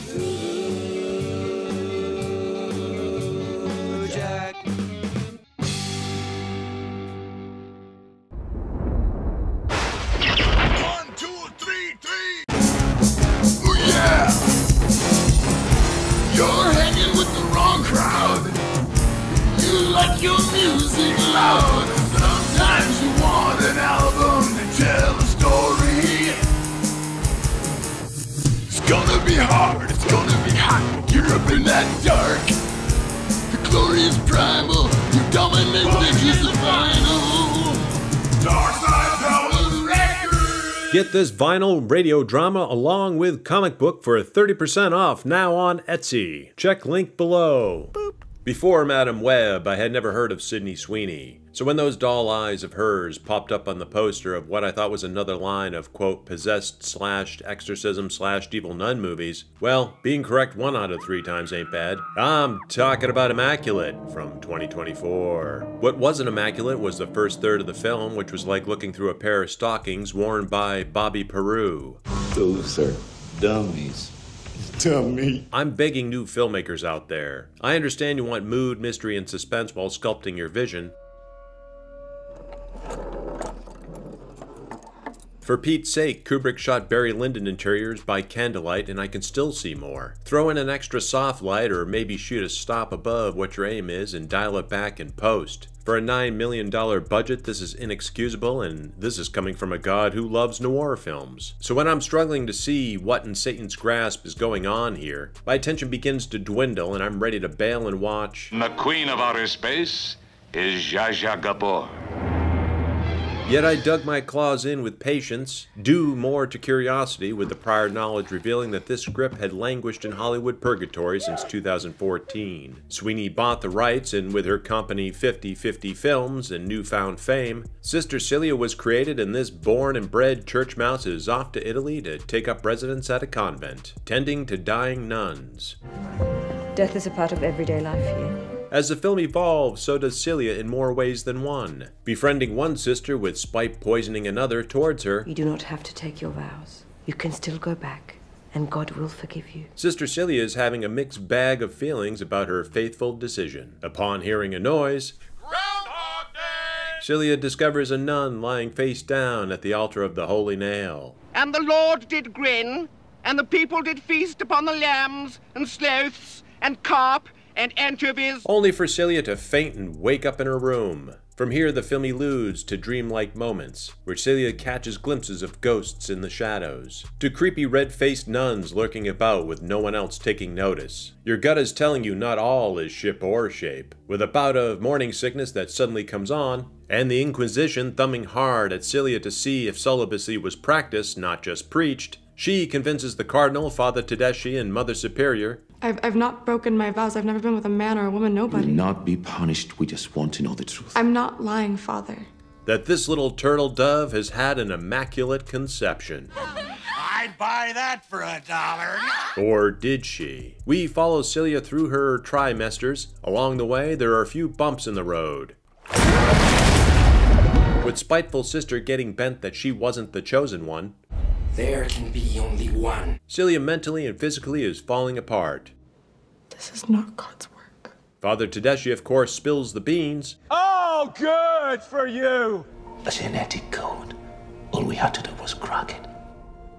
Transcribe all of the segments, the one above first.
Cthulhu Jack. You're hanging with the wrong crowd. You like your music loud. Sometimes you want an album to tell a story. It's gonna be hard, it's gonna be hot. You're up in that dark. The glory is primal. You dominate bitches the final. Dark Side Powers Records. Get this vinyl radio drama along with comic book for 30% off now on Etsy. Check link below. Boop. Before Madam Web, I had never heard of Sydney Sweeney. So when those doll eyes of hers popped up on the poster of what I thought was another line of, quote, possessed/exorcism/evil nun movies, well, being correct 1 out of 3 times ain't bad. I'm talking about Immaculate from 2024. What wasn't Immaculate was the first third of the film, which was like looking through a pair of stockings worn by Bobby Peru. Those are dummies. Dummy. I'm begging new filmmakers out there. I understand you want mood, mystery, and suspense while sculpting your vision. For Pete's sake, Kubrick shot Barry Lyndon interiors by candlelight and I can still see more. Throw in an extra soft light or maybe shoot a stop above what your aim is and dial it back in post. For a $9 million budget, this is inexcusable, and this is coming from a god who loves noir films. So when I'm struggling to see what in Satan's grasp is going on here, my attention begins to dwindle and I'm ready to bail and watch. The queen of outer space is Zsa Zsa Gabor. Yet I dug my claws in with patience, due more to curiosity with the prior knowledge revealing that this script had languished in Hollywood purgatory since 2014. Sweeney bought the rights, and with her company 50/50 Films and newfound fame, Sister Celia was created, and this born and bred church mouse is off to Italy to take up residence at a convent, tending to dying nuns. Death is a part of everyday life here. As the film evolves, so does Celia in more ways than one, befriending one sister with spite poisoning another towards her. You do not have to take your vows. You can still go back, and God will forgive you. Sister Celia is having a mixed bag of feelings about her faithful decision. Upon hearing a noise, Groundhog Day! Celia discovers a nun lying face down at the altar of the Holy Nail. And the Lord did grin, and the people did feast upon the lambs, and sloths, and carp, and anchovies. Only for Celia to faint and wake up in her room. From here the film eludes to dreamlike moments, where Celia catches glimpses of ghosts in the shadows, to creepy red-faced nuns lurking about with no one else taking notice. Your gut is telling you not all is ship or shape, with a bout of morning sickness that suddenly comes on, and the Inquisition thumbing hard at Celia to see if celibacy was practiced, not just preached. She convinces the Cardinal, Father Tedeschi, and Mother Superior. I've not broken my vows. I've never been with a man or a woman, nobody. Will not be punished. We just want to know the truth. I'm not lying, Father. That this little turtle dove has had an immaculate conception. I'd buy that for $1. Or did she? We follow Celia through her trimesters. Along the way, there are a few bumps in the road, with spiteful sister getting bent that she wasn't the chosen one. There can be only one. Celia mentally and physically is falling apart. This is not God's work. Father Tedeschi, of course, spills the beans. Oh, good for you. A genetic code. All we had to do was crack it.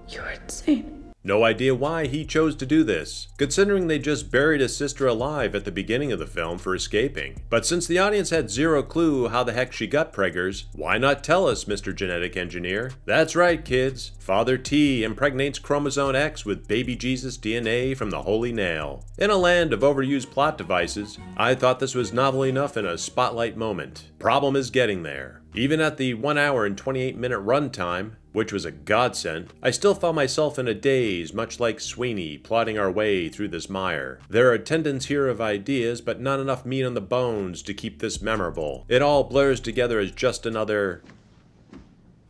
You're insane. No idea why he chose to do this, considering they just buried his sister alive at the beginning of the film for escaping. But since the audience had zero clue how the heck she got preggers, why not tell us, Mr. Genetic Engineer? That's right, kids. Father T impregnates chromosome X with baby Jesus DNA from the Holy Nail. In a land of overused plot devices, I thought this was novel enough in a spotlight moment. Problem is getting there. Even at the 1 hour and 28-minute runtime, which was a godsend, I still found myself in a daze, much like Sweeney, plodding our way through this mire. There are tendons here of ideas, but not enough meat on the bones to keep this memorable. It all blurs together as just another...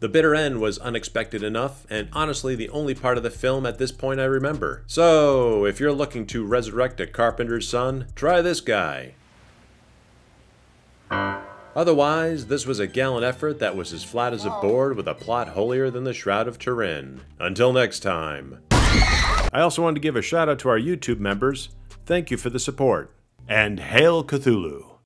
The bitter end was unexpected enough, and honestly the only part of the film at this point I remember. So, if you're looking to resurrect a carpenter's son, try this guy. Otherwise, this was a gallant effort that was as flat as a board with a plot holier than the Shroud of Turin. Until next time, I also wanted to give a shout out to our YouTube members. Thank you for the support. And Hail Cthulhu!